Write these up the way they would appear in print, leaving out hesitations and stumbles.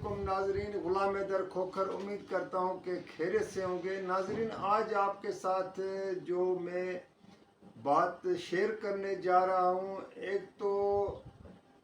علیکم ناظرین، غلام در کھوکھر امید کرتا ہوں کہ خیریت سے ہوں گے۔ ناظرین، آج آپ کے ساتھ جو میں بات شیئر کرنے جا رہا ہوں، ایک تو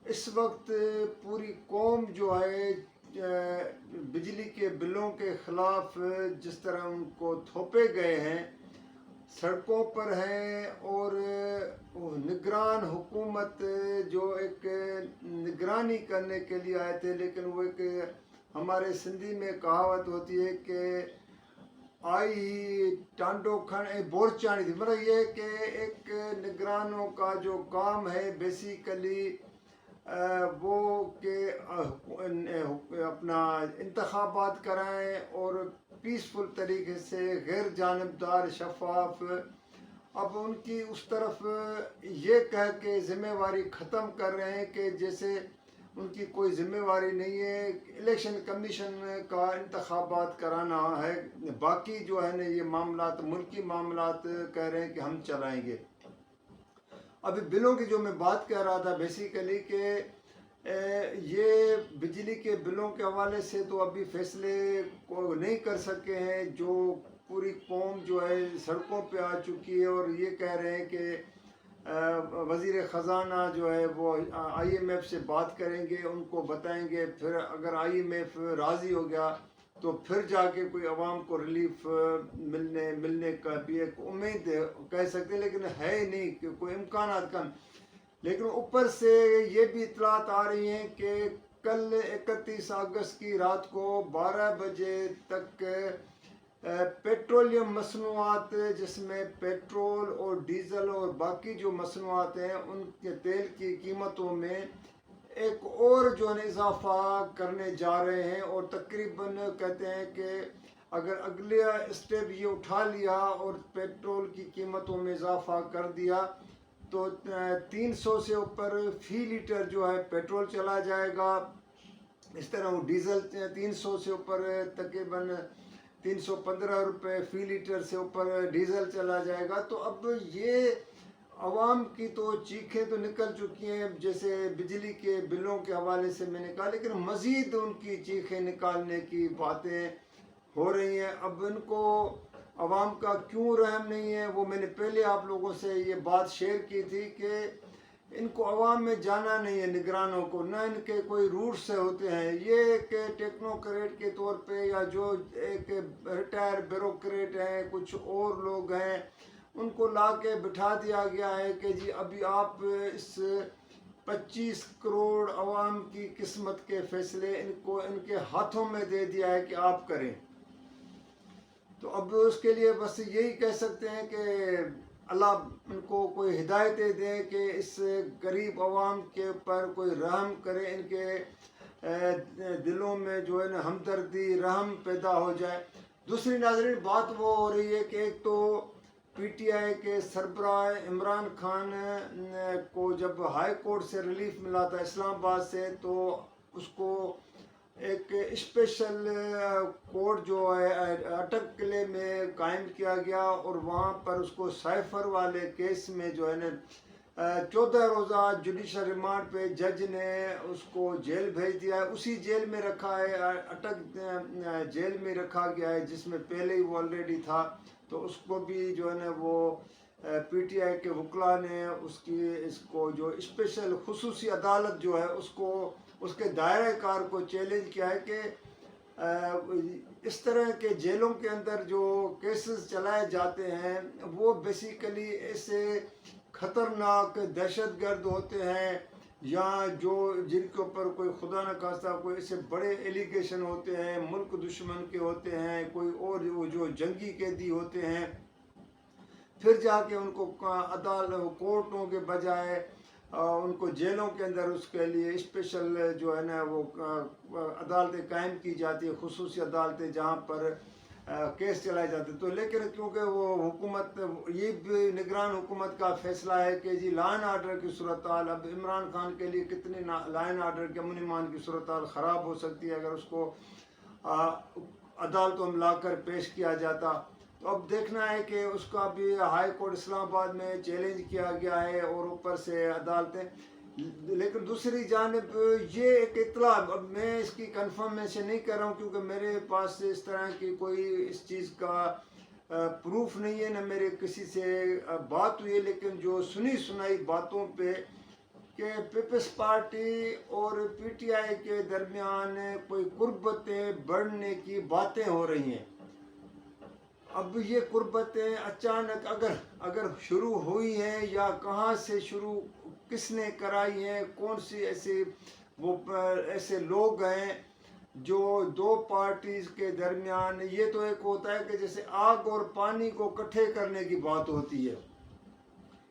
اس وقت پوری قوم جو ہے بجلی کے بلوں کے خلاف جس طرح ان کو تھوپے گئے ہیں، سڑکوں پر ہیں، اور نگران حکومت جو ایک نگرانی کرنے کے لیے آئے تھے، لیکن وہ ایک ہمارے سندھی میں کہاوت ہوتی ہے کہ آئی ٹانڈو کھن بورچانی تھی، مطلب یہ کہ ایک نگرانوں کا جو کام ہے بیسیکلی وہ کہ اپنا انتخابات کرائیں اور پیسفل طریقے سے، غیر جانبدار، شفاف۔ اب ان کی اس طرف یہ کہہ کے ذمہ واری ختم کر رہے ہیں کہ جیسے ان کی کوئی ذمہ واری نہیں ہے، الیکشن کمیشن کا انتخابات کرانا ہے، باقی جو ہے نا یہ معاملات، ملکی معاملات کہہ رہے ہیں کہ ہم چلائیں گے۔ ابھی بلوں کی جو میں بات کہہ رہا تھا بیسیکلی کہ یہ بجلی کے بلوں کے حوالے سے تو ابھی فیصلے کو نہیں کر سکے ہیں، جو پوری قوم جو ہے سڑکوں پہ آ چکی ہے، اور یہ کہہ رہے ہیں کہ وزیر خزانہ جو ہے وہ آئی ایم ایف سے بات کریں گے، ان کو بتائیں گے، پھر اگر آئی ایم ایف راضی ہو گیا تو پھر جا کے کوئی عوام کو ریلیف ملنے کا بھی ایک امید کہہ سکتے، لیکن ہے ہی نہیں کہ کوئی امکانات کم۔ لیکن اوپر سے یہ بھی اطلاعات آ رہی ہیں کہ کل 31 اگست کی رات کو 12 بجے تک پیٹرولیم مصنوعات، جس میں پیٹرول اور ڈیزل اور باقی جو مصنوعات ہیں، ان کے تیل کی قیمتوں میں ایک اور جو ہے اضافہ کرنے جا رہے ہیں، اور تقریباً کہتے ہیں کہ اگر اگلا اسٹیپ یہ اٹھا لیا اور پیٹرول کی قیمتوں میں اضافہ کر دیا تو 300 سے اوپر فی لیٹر جو ہے پیٹرول چلا جائے گا۔ اس طرح وہ ڈیزل 300 سے اوپر تقریباً 315 روپے فی لیٹر سے اوپر ڈیزل چلا جائے گا۔ تو اب یہ عوام کی تو چیخیں تو نکل چکی ہیں، جیسے بجلی کے بلوں کے حوالے سے میں نے کہا، لیکن مزید ان کی چیخیں نکالنے کی باتیں ہو رہی ہیں۔ اب ان کو عوام کا کیوں رحم نہیں ہے، وہ میں نے پہلے آپ لوگوں سے یہ بات شیئر کی تھی کہ ان کو عوام میں جانا نہیں ہے، نگرانوں کو، نہ ان کے کوئی روٹس ہوتے ہیں۔ یہ ایک ٹیکنوکریٹ کے طور پہ، یا جو ایک ریٹائر بیوروکریٹ ہیں، کچھ اور لوگ ہیں، ان کو لا کے بٹھا دیا گیا ہے کہ جی ابھی آپ اس 25 کروڑ عوام کی قسمت کے فیصلے ان کو ان کے ہاتھوں میں دے دیا ہے کہ آپ کریں۔ تو اب اس کے لیے بس یہی کہہ سکتے ہیں کہ اللہ ان کو کوئی ہدایتیں دے کہ اس غریب عوام کے اوپر کوئی رحم کرے، ان کے دلوں میں جو ہے نا ہمدردی، رحم پیدا ہو جائے۔ دوسری ناظرین بات وہ ہو رہی ہے کہ ایک تو پی ٹی آئی کے سربراہ عمران خان کو جب ہائی کورٹ سے ریلیف ملا تھا اسلام آباد سے، تو اس کو ایک اسپیشل کورٹ جو ہے اٹک قلعے میں قائم کیا گیا، اور وہاں پر اس کو سائفر والے کیس میں جو ہے نا 14 روزہ جوڈیشل ریمانڈ پہ جج نے اس کو جیل بھیج دیا ہے۔ اسی جیل میں رکھا ہے، اٹک جیل میں رکھا گیا ہے، جس میں پہلے ہی وہ آلریڈی تھا۔ تو اس کو بھی جو ہے نا وہ پی ٹی آئی کے وکلاء نے اس کو جو اسپیشل خصوصی عدالت جو ہے اس کے دائرہ کار کو چیلنج کیا ہے کہ اس طرح کے جیلوں کے اندر جو کیسز چلائے جاتے ہیں وہ بیسیکلی ایسے خطرناک دہشت گرد ہوتے ہیں، یا جن کے اوپر کوئی خدا نہ خواستہ کوئی ایسے بڑے ایلیگیشن ہوتے ہیں، ملک دشمن کے ہوتے ہیں، کوئی اور جو جنگی قیدی ہوتے ہیں، پھر جا کے ان کو کورٹوں کے بجائے ان کو جیلوں کے اندر اس کے لیے اسپیشل جو ہے نا وہ عدالتیں قائم کی جاتی ہیں، خصوصی عدالتیں جہاں پر کیس چلائے جاتے ہیں۔ تو لیکن کیونکہ وہ حکومت، یہ بھی نگران حکومت کا فیصلہ ہے کہ جی لا اینڈ آرڈر کی صورتحال، اب عمران خان کے لیے کتنی لا اینڈ آرڈر کے امن امان کی صورتحال خراب ہو سکتی ہے اگر اس کو عدالتوں میں لا کر پیش کیا جاتا۔ تو اب دیکھنا ہے کہ اس کا بھی ہائی کورٹ اسلام آباد میں چیلنج کیا گیا ہے، اور اوپر سے عدالتیں لیکن دوسری جانب یہ ایک اطلاع، اب میں اس کی کنفرمیشن نہیں کر رہا ہوں کیونکہ میرے پاس اس طرح کی کوئی اس چیز کا پروف نہیں ہے، نہ میرے کسی سے بات ہوئی ہے، لیکن جو سنی سنائی باتوں پہ کہ پیپلز پارٹی اور پی ٹی آئی کے درمیان کوئی قربتیں بڑھنے کی باتیں ہو رہی ہیں۔ اب یہ قربتیں اچانک اگر شروع ہوئی ہیں یا کہاں سے شروع، کس نے کرائی ہیں، کون سی ایسے لوگ ہیں جو دو پارٹیز کے درمیان، یہ تو ایک ہوتا ہے کہ جیسے آگ اور پانی کو اکٹھے کرنے کی بات ہوتی ہے،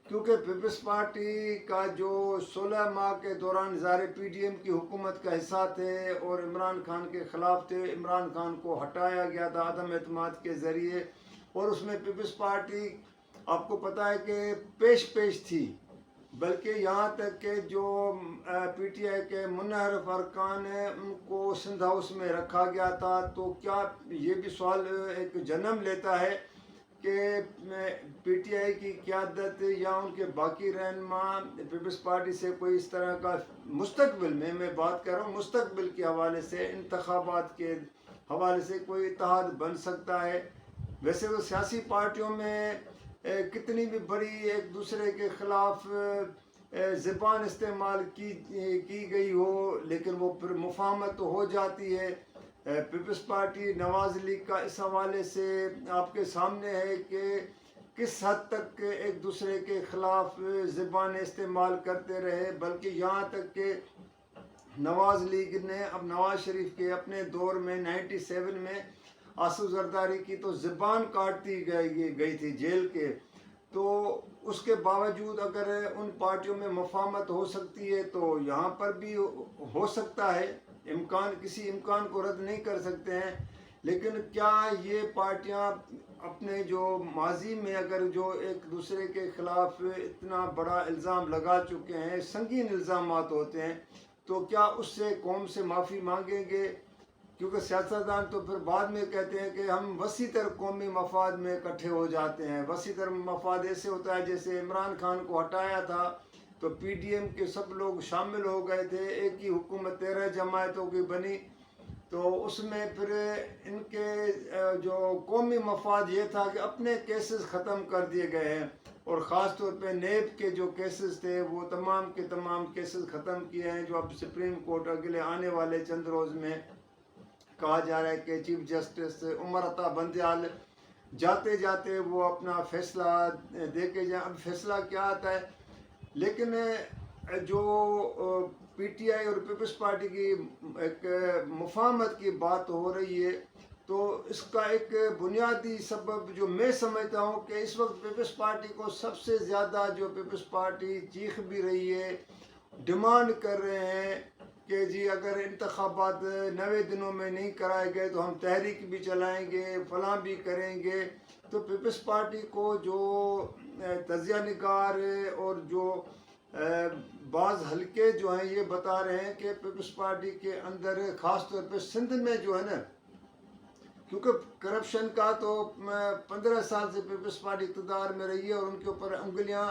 کیونکہ پیپلز پارٹی کا جو 16 ماہ کے دوران ظاہر پی ڈی ایم کی حکومت کا حصہ تھے اور عمران خان کے خلاف تھے، عمران خان کو ہٹایا گیا تھا عدم اعتماد کے ذریعے، اور اس میں پیپلز پارٹی آپ کو پتہ ہے کہ پیش تھی، بلکہ یہاں تک کہ جو پی ٹی آئی کے منحرف ارکان ہیں ان کو سندھ ہاؤس میں رکھا گیا تھا۔ تو کیا یہ بھی سوال ایک جنم لیتا ہے کہ پی ٹی آئی کی قیادت یا ان کے باقی رہنما پیپلز پارٹی سے کوئی اس طرح کا مستقبل میں بات کر رہا ہوں، مستقبل کے حوالے سے، انتخابات کے حوالے سے کوئی اتحاد بن سکتا ہے؟ ویسے تو سیاسی پارٹیوں میں کتنی بھی بڑی ایک دوسرے کے خلاف زبان استعمال کی گئی ہو، لیکن وہ پھر مفاہمت تو ہو جاتی ہے۔ پیپلز پارٹی نواز لیگ کا اس حوالے سے آپ کے سامنے ہے کہ کس حد تک ایک دوسرے کے خلاف زبان استعمال کرتے رہے، بلکہ یہاں تک کہ نواز لیگ نے اب نواز شریف کے اپنے دور میں 97 میں آصف زرداری کی تو زبان کاٹ دی گئی تھی جیل کے، تو اس کے باوجود اگر ان پارٹیوں میں مفاہمت ہو سکتی ہے تو یہاں پر بھی ہو سکتا ہے، کسی امکان کو رد نہیں کر سکتے ہیں۔ لیکن کیا یہ پارٹیاں اپنے جو ماضی میں اگر جو ایک دوسرے کے خلاف اتنا بڑا الزام لگا چکے ہیں، سنگین الزامات ہوتے ہیں، تو کیا اس سے قوم سے معافی مانگیں گے؟ کیونکہ سیاستدان تو پھر بعد میں کہتے ہیں کہ ہم وسیع تر قومی مفاد میں اکٹھے ہو جاتے ہیں۔ وسیع تر مفاد ایسے ہوتا ہے جیسے عمران خان کو ہٹایا تھا تو پی ڈی ایم کے سب لوگ شامل ہو گئے تھے، ایک ہی حکومت 13 جماعتوں کی بنی، تو اس میں پھر ان کے جو قومی مفاد یہ تھا کہ اپنے کیسز ختم کر دیے گئے ہیں، اور خاص طور پہ نیب کے جو کیسز تھے وہ تمام کے تمام کیسز ختم کیے ہیں، جو اب سپریم کورٹ اگلے آنے والے چند روز میں کہا جا رہا ہے کہ چیف جسٹس عمر عطا بندیال جاتے جاتے وہ اپنا فیصلہ دے کے جائیں۔ اب فیصلہ کیا آتا ہے، لیکن جو پی ٹی آئی اور پیپلز پارٹی کی ایک مفاہمت کی بات ہو رہی ہے، تو اس کا ایک بنیادی سبب جو میں سمجھتا ہوں کہ اس وقت پیپلز پارٹی کو سب سے زیادہ، جو پیپلز پارٹی چیخ بھی رہی ہے، ڈیمانڈ کر رہے ہیں کہ جی اگر انتخابات 90 دنوں میں نہیں کرائے گئے تو ہم تحریک بھی چلائیں گے، فلاں بھی کریں گے، تو پیپلز پارٹی کو جو تجزیہ نگار اور جو بعض حلقے جو ہیں یہ بتا رہے ہیں کہ پیپلز پارٹی کے اندر خاص طور پہ سندھ میں جو ہے نا، کیونکہ کرپشن کا تو 15 سال سے پیپلز پارٹی اقتدار میں رہی ہے اور ان کے اوپر انگلیاں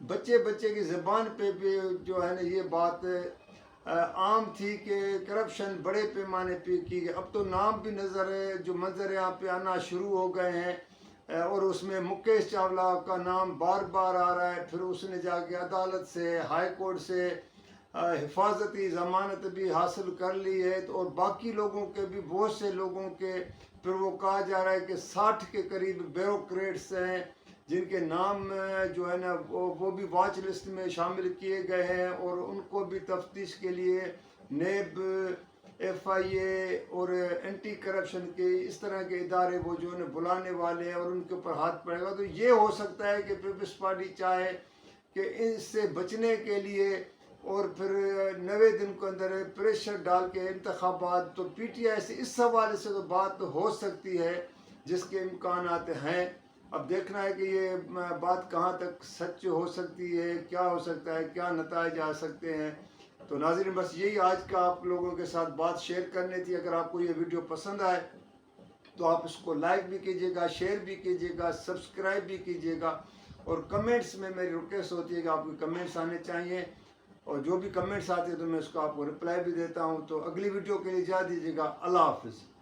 بچے کی زبان پہ بھی جو ہے نا یہ بات عام تھی کہ کرپشن بڑے پیمانے پہ کی گئی۔ اب تو نام بھی جو منظر یہاں پہ آنا شروع ہو گئے ہیں، اور اس میں مکیش چاولہ کا نام بار بار آ رہا ہے، پھر اس نے جا کے عدالت سے، ہائی کورٹ سے حفاظتی ضمانت بھی حاصل کر لی ہے، اور باقی لوگوں کے بھی، بہت سے لوگوں کے پھر وہ کہا جا رہا ہے کہ 60 کے قریب بیوروکریٹس ہیں جن کے نام جو ہے نا وہ بھی واچ لسٹ میں شامل کیے گئے ہیں، اور ان کو بھی تفتیش کے لیے نیب، ایف آئی اے اور اینٹی کرپشن کے اس طرح کے ادارے وہ جو ہے بلانے والے ہیں اور ان کے اوپر ہاتھ پڑے گا۔ تو یہ ہو سکتا ہے کہ پیپلز پارٹی چاہے کہ اس سے بچنے کے لیے اور پھر 90 دن کے اندر پریشر ڈال کے انتخابات، تو پی ٹی آئی سے اس حوالے سے تو بات ہو سکتی ہے جس کے امکانات ہیں۔ اب دیکھنا ہے کہ یہ بات کہاں تک سچ ہو سکتی ہے، کیا ہو سکتا ہے، کیا نتائج آ سکتے ہیں۔ تو ناظرین بس یہی آج کا آپ لوگوں کے ساتھ بات شیئر کرنی تھی۔ اگر آپ کو یہ ویڈیو پسند آئے تو آپ اس کو لائک بھی کیجیے گا، شیئر بھی کیجیے گا، سبسکرائب بھی کیجیے گا، اور کمنٹس میں میری ریکویسٹ ہوتی ہے کہ آپ کے کمنٹس آنے چاہیے، اور جو بھی کمنٹس آتے ہیں تو میں اس کو آپ کو رپلائی بھی دیتا ہوں. تو اگلی ویڈیو کے لیے جا دیجیے گا. اللہ حافظ.